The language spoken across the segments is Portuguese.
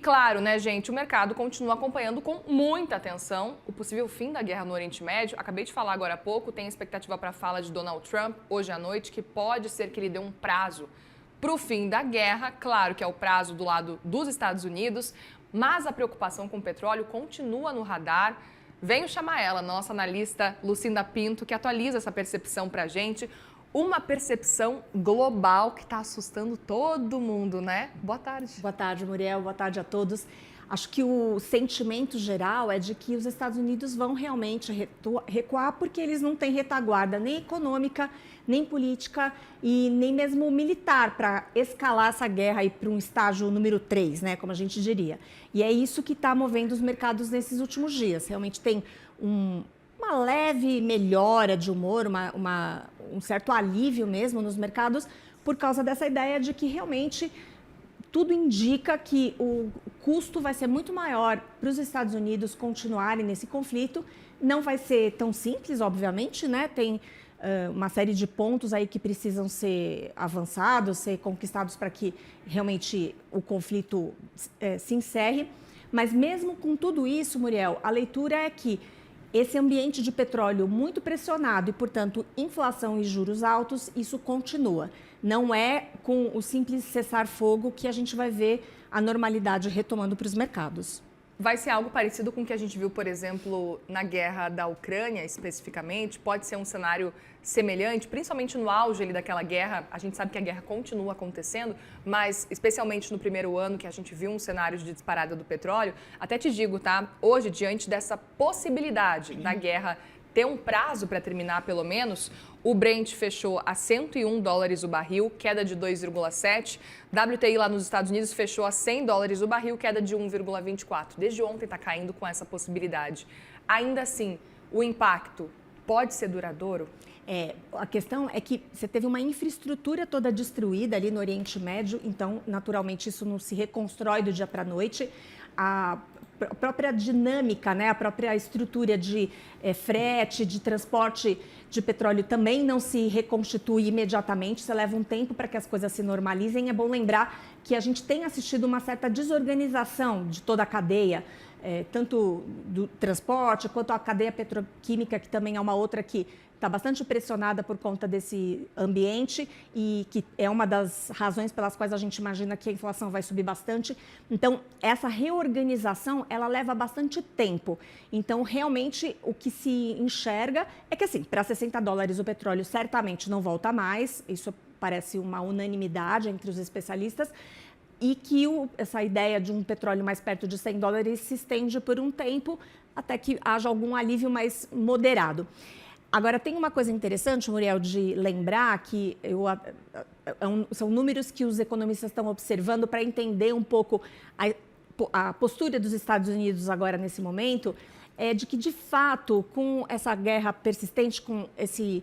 Claro, né, gente? O mercado continua acompanhando com muita atenção o possível fim da guerra no Oriente Médio. Acabei de falar agora há pouco, tem expectativa para a fala de Donald Trump hoje à noite, que pode ser que ele dê um prazo para o fim da guerra. Claro que é o prazo do lado dos Estados Unidos, mas a preocupação com o petróleo continua no radar. Venho chamar ela, nossa analista Lucinda Pinto, que atualiza essa percepção para a gente. Uma percepção global que está assustando todo mundo, né? Boa tarde. Boa tarde, Muriel. Boa tarde a todos. Acho que o sentimento geral é de que os Estados Unidos vão realmente recuar porque eles não têm retaguarda nem econômica, nem política e nem mesmo militar para escalar essa guerra para um estágio número 3, né, como a gente diria. E é isso que está movendo os mercados nesses últimos dias. Realmente tem uma leve melhora de humor, um certo alívio mesmo nos mercados por causa dessa ideia de que realmente tudo indica que o custo vai ser muito maior para os Estados Unidos continuarem nesse conflito. Não vai ser tão simples, obviamente, né? Tem uma série de pontos aí que precisam ser avançados, ser conquistados para que realmente o conflito se encerre. Mas mesmo com tudo isso, Muriel, a leitura é que esse ambiente de petróleo muito pressionado e, portanto, inflação e juros altos, isso continua. Não é com o simples cessar-fogo que a gente vai ver a normalidade retomando para os mercados. Vai ser algo parecido com o que a gente viu, por exemplo, na guerra da Ucrânia, especificamente? Pode ser um cenário semelhante, principalmente no auge ali daquela guerra. A gente sabe que a guerra continua acontecendo, mas especialmente no primeiro ano que a gente viu um cenário de disparada do petróleo. Até te digo, tá? Hoje, diante dessa possibilidade da guerra ter um prazo para terminar, pelo menos, o Brent fechou a $101 o barril, queda de 2,7. WTI lá nos Estados Unidos fechou a $100 o barril, queda de 1,24. Desde ontem está caindo com essa possibilidade. Ainda assim, o impacto pode ser duradouro? A questão é que você teve uma infraestrutura toda destruída ali no Oriente Médio, então, naturalmente, isso não se reconstrói do dia para a noite. A própria dinâmica, né, a própria estrutura de frete, de transporte de petróleo também não se reconstitui imediatamente, você leva um tempo para que as coisas se normalizem. É bom lembrar que a gente tem assistido uma certa desorganização de toda a cadeia, tanto do transporte quanto a cadeia petroquímica, que também é uma outra que está bastante pressionada por conta desse ambiente e que é uma das razões pelas quais a gente imagina que a inflação vai subir bastante. Então, essa reorganização, ela leva bastante tempo. Então, realmente, o que se enxerga é que, assim, para $60 o petróleo certamente não volta mais, isso parece uma unanimidade entre os especialistas, e que essa ideia de um petróleo mais perto de $100 se estende por um tempo até que haja algum alívio mais moderado. Agora, tem uma coisa interessante, Muriel, de lembrar que são números que os economistas estão observando para entender um pouco a postura dos Estados Unidos agora nesse momento, de que, de fato, com essa guerra persistente, com esse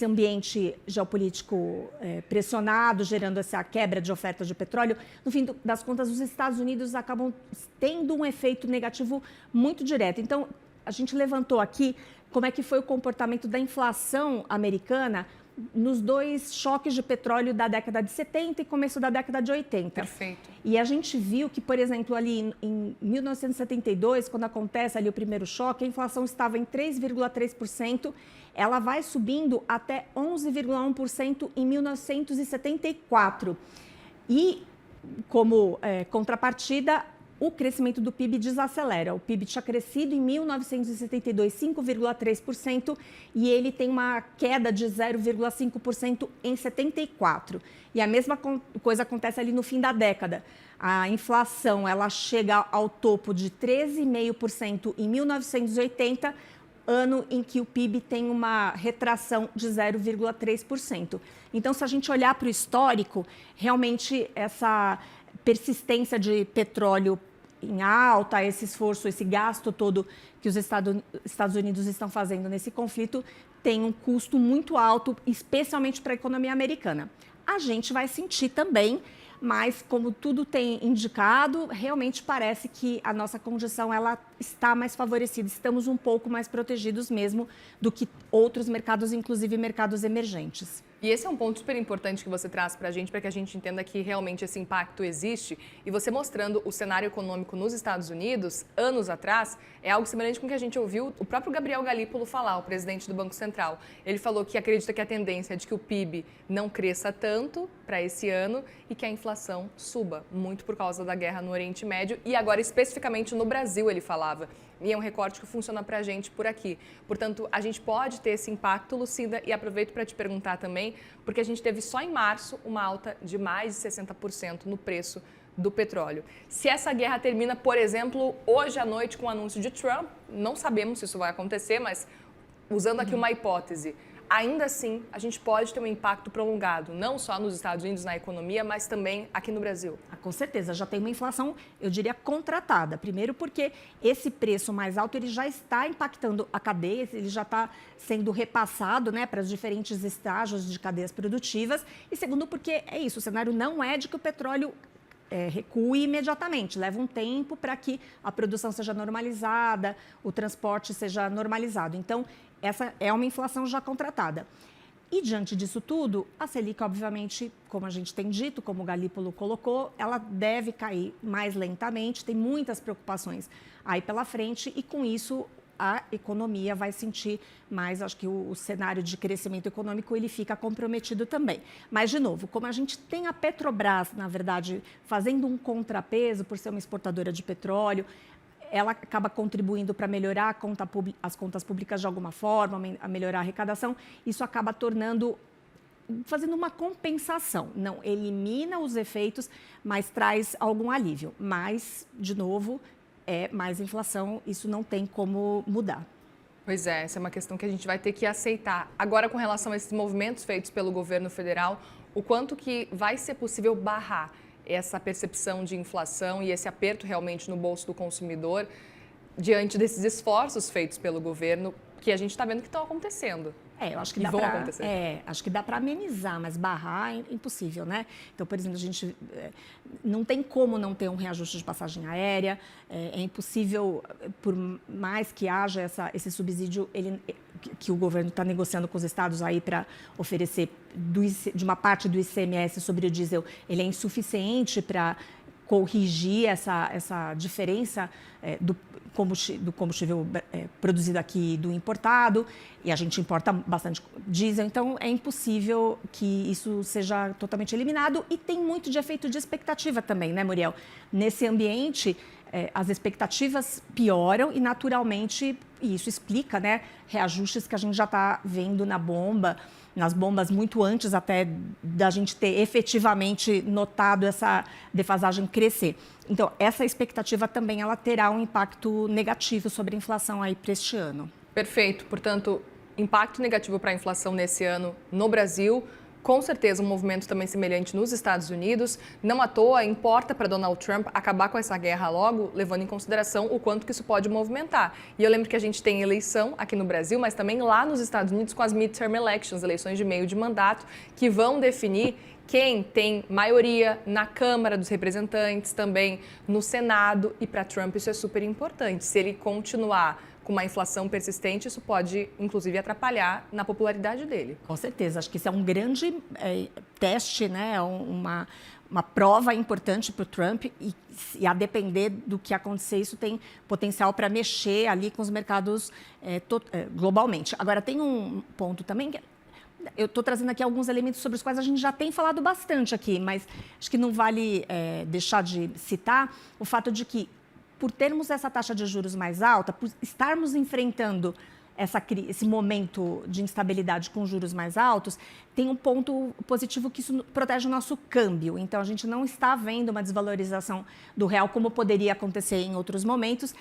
ambiente geopolítico pressionado, gerando essa quebra de oferta de petróleo, no fim das contas, os Estados Unidos acabam tendo um efeito negativo muito direto. Então, a gente levantou aqui como é que foi o comportamento da inflação americana nos dois choques de petróleo da década de 70 e começo da década de 80. Perfeito. E a gente viu que, por exemplo, ali em 1972, quando acontece ali o primeiro choque, a inflação estava em 3,3%, ela vai subindo até 11,1% em 1974. E, como contrapartida, o crescimento do PIB desacelera. O PIB tinha crescido em 1972 5,3% e ele tem uma queda de 0,5% em 74. E a mesma coisa acontece ali no fim da década. A inflação ela chega ao topo de 13,5% em 1980, ano em que o PIB tem uma retração de 0,3%. Então, se a gente olhar para o histórico, realmente essa persistência de petróleo em alta, esse esforço, esse gasto todo que os Estados Unidos estão fazendo nesse conflito tem um custo muito alto, especialmente para a economia americana. A gente vai sentir também, mas como tudo tem indicado, realmente parece que a nossa condição ela está mais favorecida, estamos um pouco mais protegidos mesmo do que outros mercados, inclusive mercados emergentes. E esse é um ponto super importante que você traz para que a gente entenda que realmente esse impacto existe. E você mostrando o cenário econômico nos Estados Unidos, anos atrás, é algo semelhante com o que a gente ouviu o próprio Gabriel Galípolo falar, o presidente do Banco Central. Ele falou que acredita que a tendência é de que o PIB não cresça tanto para esse ano e que a inflação suba, muito por causa da guerra no Oriente Médio e agora especificamente no Brasil, ele falava. E é um recorte que funciona para a gente por aqui. Portanto, a gente pode ter esse impacto, Lucinda, e aproveito para te perguntar também, porque a gente teve só em março uma alta de mais de 60% no preço do petróleo. Se essa guerra termina, por exemplo, hoje à noite com o anúncio de Trump, não sabemos se isso vai acontecer, mas usando aqui uma hipótese, ainda assim a gente pode ter um impacto prolongado, não só nos Estados Unidos na economia, mas também aqui no Brasil. Com certeza, já tem uma inflação, eu diria, contratada. Primeiro porque esse preço mais alto ele já está impactando a cadeia, ele já está sendo repassado, né, para os diferentes estágios de cadeias produtivas. E segundo porque é isso, o cenário não é de que o petróleo recue imediatamente, leva um tempo para que a produção seja normalizada, o transporte seja normalizado. Então, essa é uma inflação já contratada. E, diante disso tudo, a Selic, obviamente, como a gente tem dito, como o Galípolo colocou, ela deve cair mais lentamente, tem muitas preocupações aí pela frente e, com isso, a economia vai sentir mais, acho que o cenário de crescimento econômico ele fica comprometido também. Mas, de novo, como a gente tem a Petrobras, na verdade, fazendo um contrapeso por ser uma exportadora de petróleo, ela acaba contribuindo para melhorar as contas públicas de alguma forma, a melhorar a arrecadação, isso acaba fazendo uma compensação. Não elimina os efeitos, mas traz algum alívio. Mas, de novo, é mais inflação, isso não tem como mudar. Pois é, essa é uma questão que a gente vai ter que aceitar. Agora, com relação a esses movimentos feitos pelo governo federal, o quanto que vai ser possível barrar essa percepção de inflação e esse aperto realmente no bolso do consumidor diante desses esforços feitos pelo governo que a gente está vendo que estão acontecendo. Eu acho que dá para acho que dá para amenizar, mas barrar é impossível, né? Então, por exemplo, a gente não tem como não ter um reajuste de passagem aérea, é impossível, por mais que haja esse subsídio que o governo está negociando com os estados aí para oferecer de uma parte do ICMS sobre o diesel, ele é insuficiente para corrigir essa diferença do combustível produzido aqui e do importado, e a gente importa bastante diesel, então é impossível que isso seja totalmente eliminado e tem muito de efeito de expectativa também, né, Muriel? Nesse ambiente, as expectativas pioram e naturalmente isso explica, né, reajustes que a gente já está vendo nas bombas muito antes até da gente ter efetivamente notado essa defasagem crescer. Então, essa expectativa também ela terá um impacto negativo sobre a inflação aí para este ano. Perfeito. Portanto, impacto negativo para a inflação nesse ano no Brasil. Com certeza, um movimento também semelhante nos Estados Unidos. Não à toa, importa para Donald Trump acabar com essa guerra logo, levando em consideração o quanto que isso pode movimentar. E eu lembro que a gente tem eleição aqui no Brasil, mas também lá nos Estados Unidos com as midterm elections, eleições de meio de mandato, que vão definir quem tem maioria na Câmara dos Representantes, também no Senado. E para Trump isso é super importante. Se ele continuar com uma inflação persistente, isso pode, inclusive, atrapalhar na popularidade dele. Com certeza. Acho que isso é um grande teste, né? Uma prova importante para o Trump e a depender do que acontecer, isso tem potencial para mexer ali com os mercados globalmente. Agora, tem um ponto também que eu estou trazendo aqui alguns elementos sobre os quais a gente já tem falado bastante aqui, mas acho que não vale deixar de citar o fato de que, por termos essa taxa de juros mais alta, por estarmos enfrentando esse momento de instabilidade com juros mais altos, tem um ponto positivo que isso protege o nosso câmbio. Então, a gente não está vendo uma desvalorização do real como poderia acontecer em outros momentos.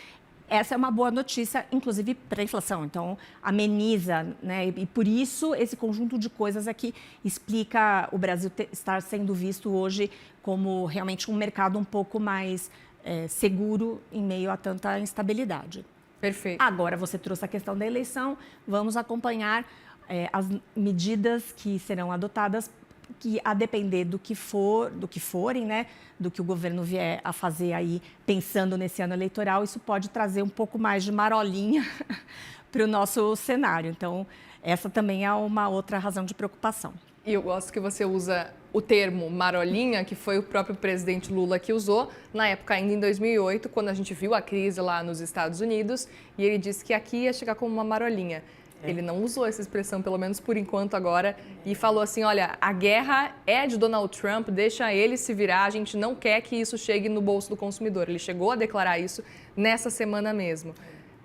Essa é uma boa notícia, inclusive para a inflação. Então, ameniza, né? E por isso, esse conjunto de coisas aqui explica o Brasil estar sendo visto hoje como realmente um mercado um pouco mais seguro em meio a tanta instabilidade. Perfeito. Agora, você trouxe a questão da eleição, vamos acompanhar as medidas que serão adotadas, que a depender do que forem, né, do que o governo vier a fazer aí, pensando nesse ano eleitoral, isso pode trazer um pouco mais de marolinha para o nosso cenário. Então, essa também é uma outra razão de preocupação. E eu gosto que você usa o termo marolinha, que foi o próprio presidente Lula que usou, na época ainda em 2008, quando a gente viu a crise lá nos Estados Unidos, e ele disse que aqui ia chegar como uma marolinha. Ele não usou essa expressão, pelo menos por enquanto agora, e falou assim, olha, a guerra é de Donald Trump, deixa ele se virar, a gente não quer que isso chegue no bolso do consumidor. Ele chegou a declarar isso nessa semana mesmo.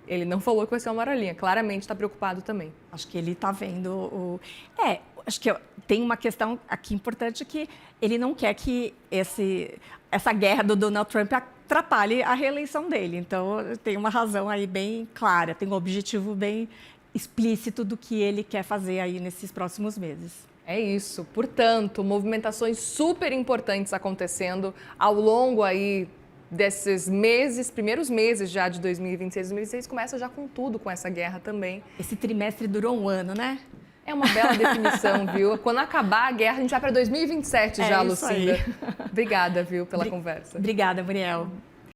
Ele não falou que vai ser uma marolinha, claramente está preocupado também. Acho que ele está vendo o... acho que tem uma questão aqui importante que ele não quer que essa guerra do Donald Trump atrapalhe a reeleição dele. Então, tem uma razão aí bem clara, tem um objetivo bem explícito do que ele quer fazer aí nesses próximos meses. É isso. Portanto, movimentações super importantes acontecendo ao longo aí desses meses, primeiros meses já de 2026. 2026 começa já com tudo, com essa guerra também. Esse trimestre durou um ano, né? É uma bela definição, viu? Quando acabar a guerra, a gente vai para 2027 já, Lucinda. Obrigada, viu, pela conversa. Obrigada, Muriel.